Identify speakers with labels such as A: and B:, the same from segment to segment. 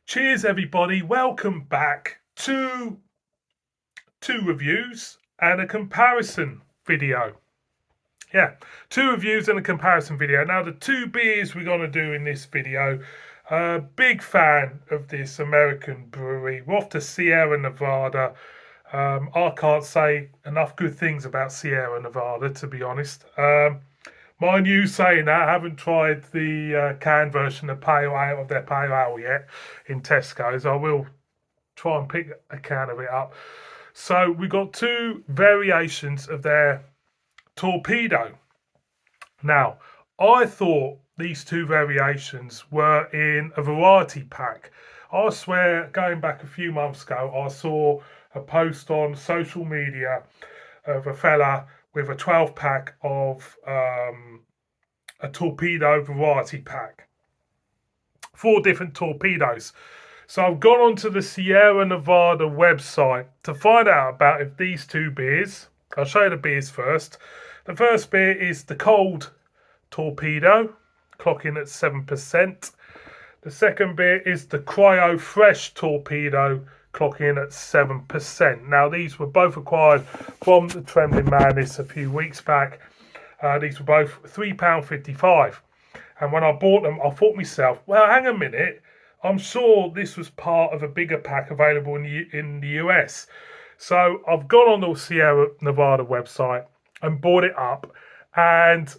A: Cheers, everybody. Welcome back to two reviews and a comparison video. Yeah, two reviews and a comparison video. Now, the two beers we're going to do in this video, big fan of this American brewery. We're off to Sierra Nevada. I can't say enough good things about Sierra Nevada, to be honest. Mind you saying that, I haven't tried the canned version of pale ale of their pale ale yet in Tesco's. I will try and pick a can of it up. So we've got two variations of their Torpedo. Now, I thought these two variations were in a variety pack. I swear, going back a few months ago, I saw a post on social media of a fella with a 12 pack of a Torpedo variety pack. 4 different torpedoes. So I've gone onto the Sierra Nevada website to find out about if these two beers, I'll show you the beers first. The first beer is the Cold Torpedo, clocking at 7%. The second beer is the Cryo Fresh Torpedo, clocking at 7%. Now, these were both acquired from the Trembling Madness a few weeks back. These were both £3.55. And when I bought them, I thought to myself, well, hang a minute. I'm sure this was part of a bigger pack available in the US. So I've gone on the Sierra Nevada website and bought it up. And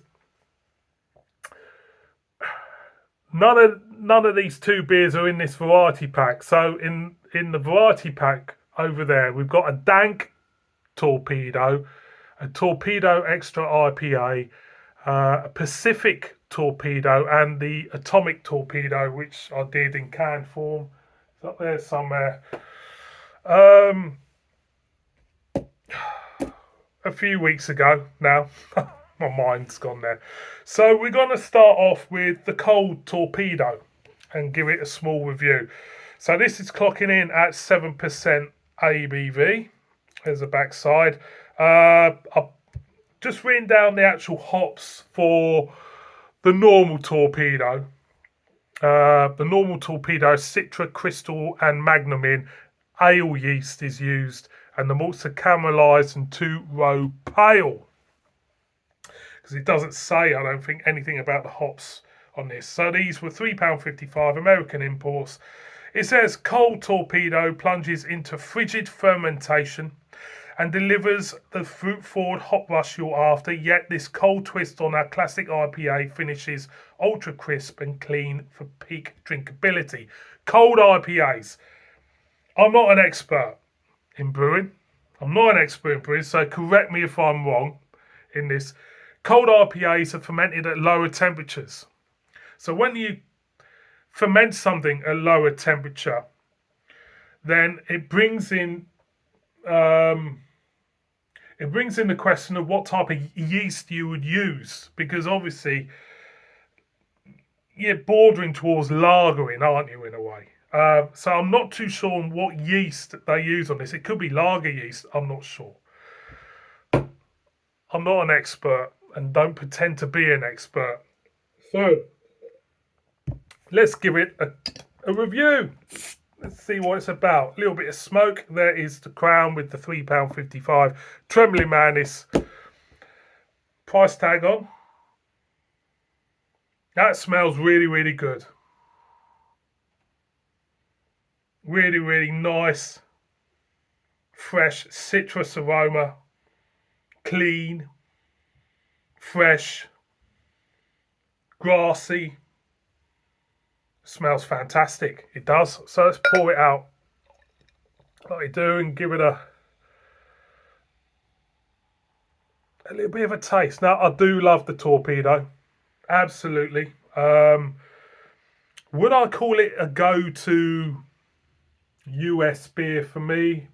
A: none of these two beers are in this variety pack. So in the variety pack over there, we've got a Dank Torpedo, a Torpedo Extra IPA, a Pacific Torpedo, and the Atomic Torpedo, which I did in canned form. It's up there somewhere. A few weeks ago now. My mind's gone there. So we're going to start off with the Cold Torpedo and give it a small review. So this is clocking in at 7% ABV. There's the backside. I've just written down the actual hops for the normal Torpedo. The normal Torpedo, Citra, Crystal and Magnum in. Ale yeast is used and the malts are caramelised and 2-row pale. Because it doesn't say, I don't think, anything about the hops on this. So these were £3.55, American imports. It says Cold Torpedo plunges into frigid fermentation and delivers the fruit-forward hop rush you're after, yet this cold twist on our classic IPA finishes ultra crisp and clean for peak drinkability. Cold IPAs. I'm not an expert in brewing. So correct me if I'm wrong in this. Cold IPAs are fermented at lower temperatures. So when you ferment something at lower temperature, then it brings in the question of what type of yeast you would use, because obviously you're bordering towards lagering, aren't you, in a way? So I'm not too sure on what yeast they use on this. It could be lager yeast. I'm not sure. I'm not an expert and don't pretend to be an expert. So let's give it a review. Let's see what it's about. A little bit of smoke. There is the crown with the £3.55. Trembling Madness. Price tag on. That smells really, really good. Really, really nice. Fresh citrus aroma. Clean. Fresh. Grassy. Smells fantastic. It does. So let's pour it out like we do and give it a little bit of a taste. Now, I do love the Torpedo. Absolutely. Would I call it a go-to US beer for me?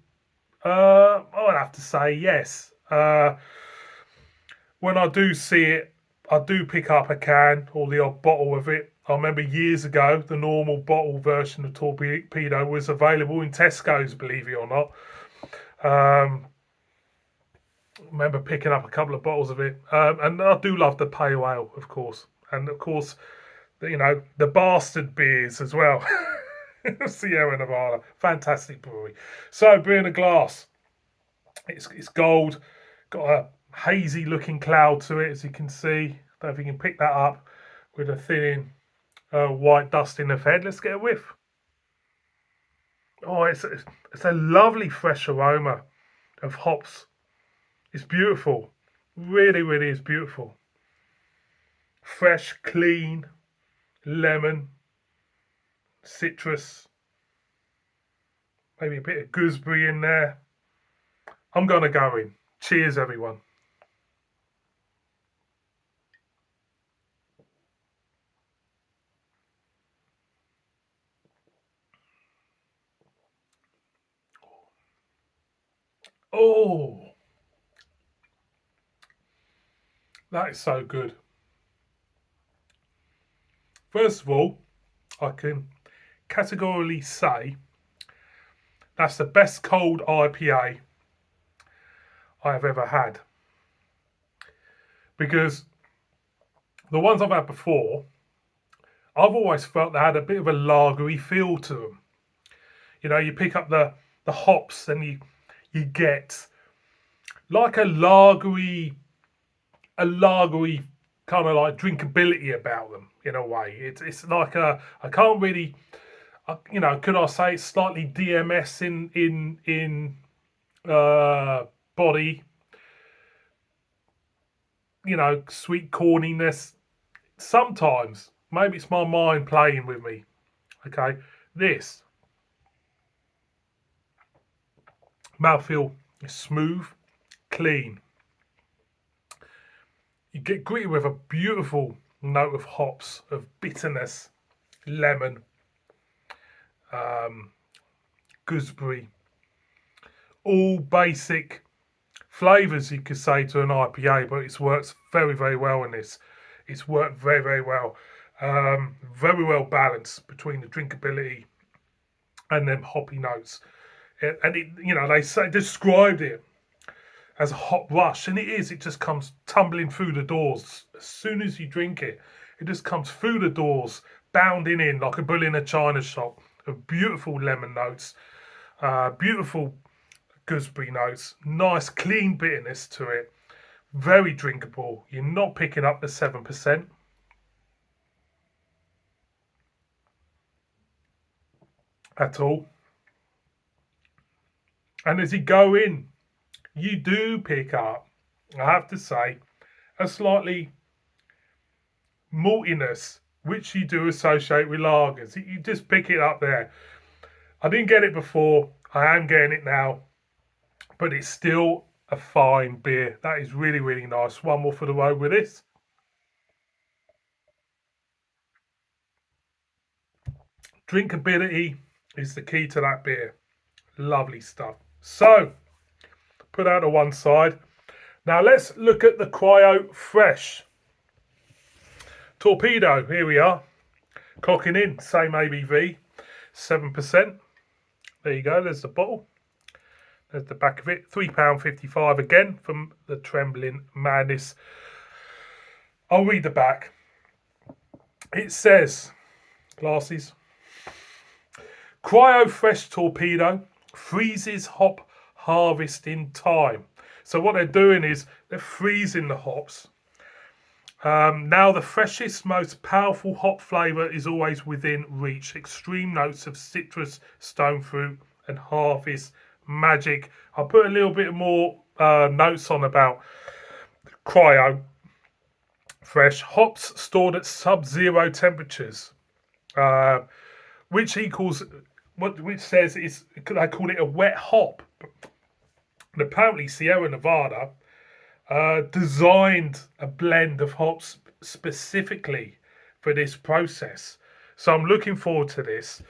A: I would have to say yes. When I do see it, I do pick up a can or the odd bottle of it. I remember years ago, the normal bottle version of Torpedo was available in Tesco's, believe it or not. I remember picking up a couple of bottles of it. And I do love the pale ale, of course. And, of course, the bastard beers as well. Sierra Nevada, fantastic brewery. So, beer in a glass. It's gold, got a hazy looking cloud to it, as you can see. Don't know if you can pick that up with a thin white dust in the head. Let's get a whiff. Oh, it's a lovely fresh aroma of hops. It's beautiful. Really, really is beautiful. Fresh, clean, lemon, citrus, maybe a bit of gooseberry in there. I'm going to go in. Cheers, everyone. Oh, that is so good. First of all, I can categorically say that's the best cold IPA I have ever had. Because the ones I've had before, I've always felt they had a bit of a lagery feel to them. You know, you pick up the hops and you get like a lagery kind of like drinkability about them in a way. It's like I can't really, you know, could I say it's slightly DMS in body, you know, sweet corniness. Sometimes maybe it's my mind playing with me. Okay, this mouthfeel is smooth, clean. You get greeted with a beautiful note of hops, of bitterness, lemon, gooseberry, all basic flavours you could say to an IPA, but it works very, very well in this. It's worked very, very well. Very well balanced between the drinkability and them hoppy notes. And it, you know, they say described it as a hop rush, and it is. It just comes tumbling through the doors as soon as you drink it. It just comes through the doors, bounding in like a bull in a china shop. Of beautiful lemon notes, beautiful gooseberry notes, nice clean bitterness to it, very drinkable. You're not picking up the 7% at all. And as you go in, you do pick up, I have to say, a slightly maltiness, which you do associate with lagers. You just pick it up there. I didn't get it before, I am getting it now, but it's still a fine beer. That is really, really nice. One more for the road with this. Drinkability is the key to that beer. Lovely stuff. So, put out to one side. Now let's look at the Cryo Fresh. Torpedo, here we are. Clocking in, same ABV, 7%. There you go, there's the bottle. There's the back of it. £3.55 again from the Trembling Madness. I'll read the back. It says, glasses, Cryo Fresh Torpedo freezes hop harvest in time. So what they're doing is they're freezing the hops. Now the freshest, most powerful hop flavour is always within reach. Extreme notes of citrus, stone fruit and harvest magic. I'll put a little bit more notes on about Cryo Fresh. Hops stored at sub-zero temperatures, which equals which says is they call it a wet hop. And apparently Sierra Nevada designed a blend of hops specifically for this process. So I'm looking forward to this.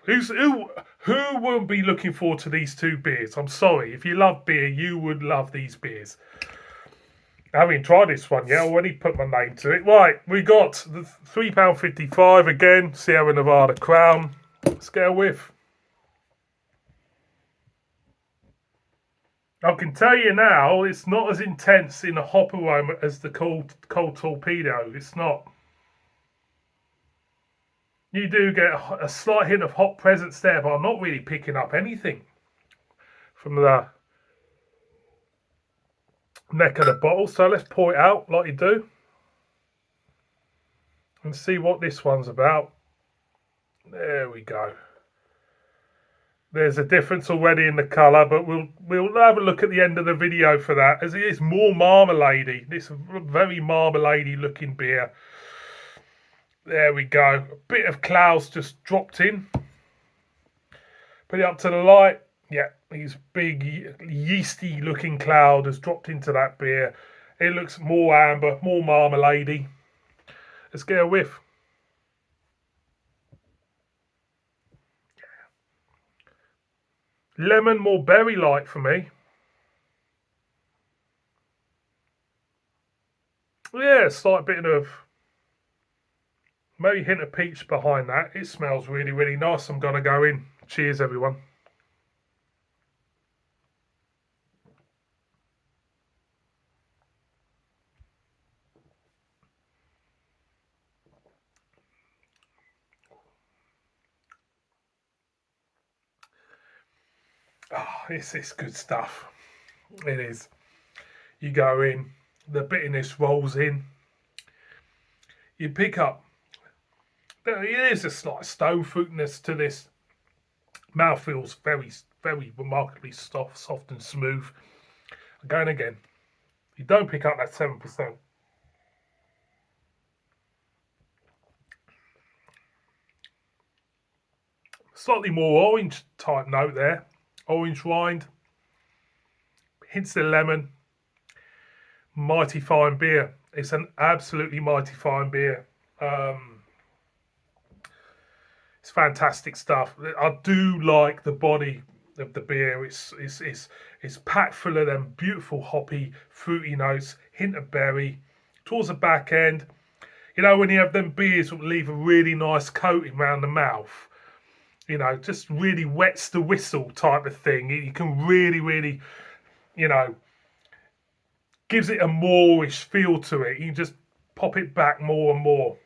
A: Who won't be looking forward to these two beers? I'm sorry, if you love beer, you would love these beers. I haven't tried this one yet. I already put my name to it. Right, we got the £3.55 again, Sierra Nevada Crown. Let's get a whiff. I can tell you now, it's not as intense in a hop aroma as the cold torpedo. It's not. You do get a slight hint of hop presence there, but I'm not really picking up anything from the neck of the bottle. So let's pour it out like you do and see what this one's about. There we go. There's a difference already in the colour, but we'll have a look at the end of the video for that, as it is more marmaladey. This very marmaladey looking beer. There we go. A bit of clouds just dropped in. Put it up to the light. Yeah, these big yeasty looking cloud has dropped into that beer. It looks more amber, more marmaladey. Let's get a whiff. Lemon, more berry-like for me. Yeah, a slight bit of maybe hint of peach behind that. It smells really, really nice. I'm going to go in. Cheers, everyone. Oh, it's good stuff. It is. You go in, the bitterness rolls in. You pick up, there is a slight stone fruitiness to this. Mouth feels very, very remarkably soft and smooth. Again, again, you don't pick up that 7%. Slightly more orange type note there. Orange rind. Hints of lemon. Mighty fine beer. It's an absolutely mighty fine beer. It's fantastic stuff. I do like the body of the beer. It's packed full of them beautiful hoppy, fruity notes, hint of berry. Towards the back end, you know, when you have them beers that leave a really nice coating around the mouth, you know, just really wets the whistle type of thing. You can really, really, you know, gives it a moreish feel to it. You can just pop it back more and more.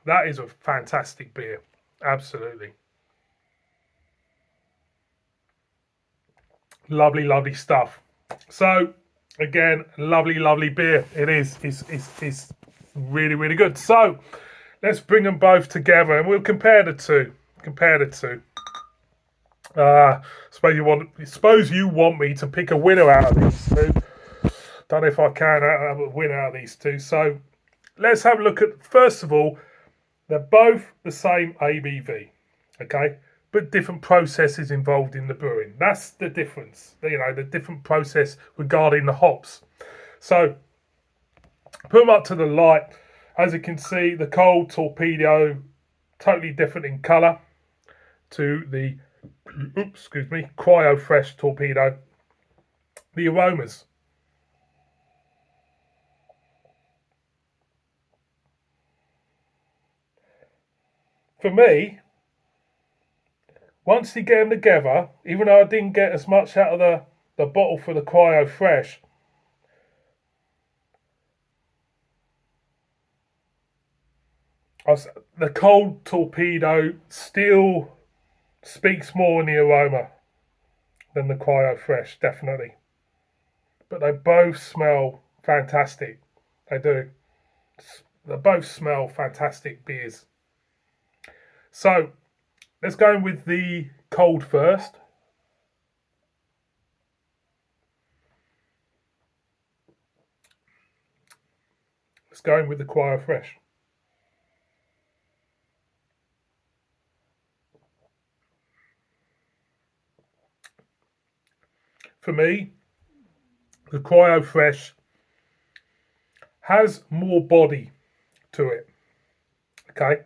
A: That is a fantastic beer. Absolutely. Lovely, lovely stuff. So, again, lovely beer. It is. It's really, really good. So, let's bring them both together and we'll compare the two. Suppose you want me to pick a winner out of these two. Don't know if I can have a winner out of these two. So, let's have a look at, first of all, they're both the same ABV, okay, but different processes involved in the brewing. That's the difference, you know, the different process regarding the hops. So, put them up to the light. As you can see, the cold Torpedo, totally different in colour to the, Cryo Fresh Torpedo. The aromas. For me, once you get them together, even though I didn't get as much out of the bottle for the Cryo Fresh, the cold Torpedo still speaks more in the aroma than the Cryo Fresh, definitely. But they both smell fantastic. They do. They both smell fantastic beers. So, let's go in with the cold first. Let's go in with the Cryo Fresh. For me, the Cryo Fresh has more body to it. Okay.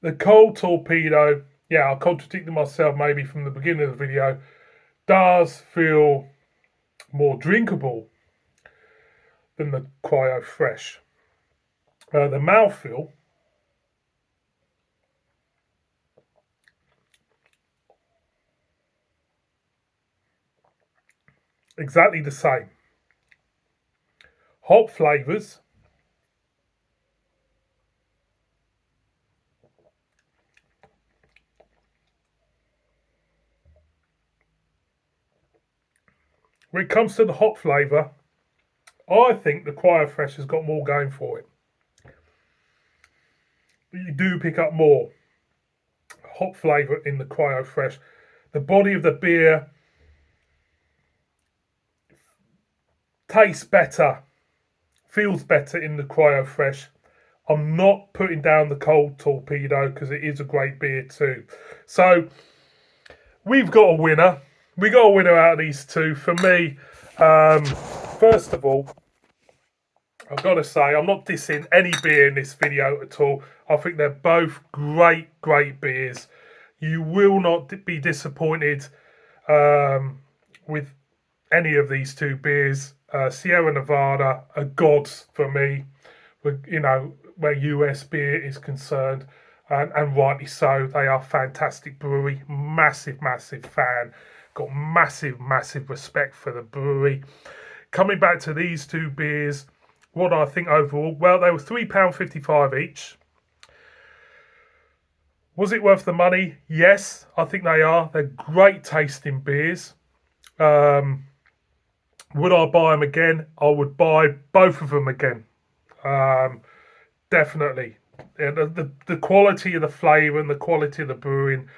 A: The cold Torpedo, yeah, I contradicted myself maybe from the beginning of the video, does feel more drinkable than the Cryo Fresh. The mouthfeel, exactly the same. Hop flavours, when it comes to the hop flavour, I think the Cryo Fresh has got more going for it. You do pick up more hop flavour in the Cryo Fresh. The body of the beer tastes better, feels better in the Cryo Fresh. I'm not putting down the cold Torpedo because it is a great beer too. So we've got a winner. We got a winner out of these two. For me, first of all, I've got to say, I'm not dissing any beer in this video at all. I think they're both great beers. You will not be disappointed with any of these two beers. Sierra Nevada are gods for me, you know, where US beer is concerned, and rightly so. They are fantastic brewery. Massive fan. Got massive respect for the brewery. Coming back to these two beers, what I think overall, well, they were £3.55 each. Was it worth the money? Yes, I think they are. They're great tasting beers. Would I buy them again? I would buy both of them again. Definitely. The quality of the flavour and the quality of the brewing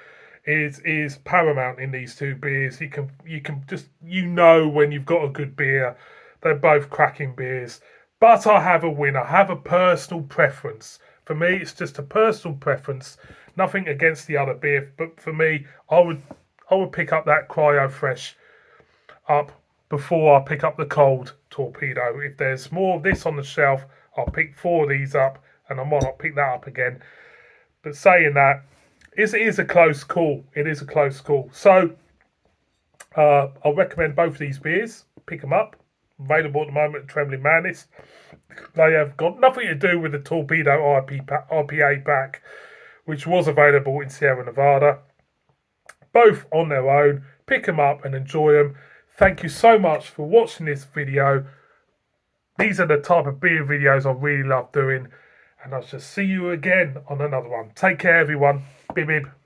A: is paramount in these two beers. You can just, you know, when you've got a good beer. They're both cracking beers. But I have a winner. I have a personal preference. For me, it's just a personal preference. Nothing against the other beer, but for me, I would pick up that Cryo Fresh up before I pick up the cold Torpedo. If there's more of this on the shelf, I'll pick 4 of these up, and I might not pick that up again. But saying that, it is a close call. It is a close call. So I'll recommend both of these beers. Pick them up. Available at the moment at Trembling Madness. They have got nothing to do with the Torpedo IPA pack, which was available in Sierra Nevada. Both on their own. Pick them up and enjoy them. Thank you so much for watching this video. These are the type of beer videos I really love doing. And I shall see you again on another one. Take care, everyone. Bib bib.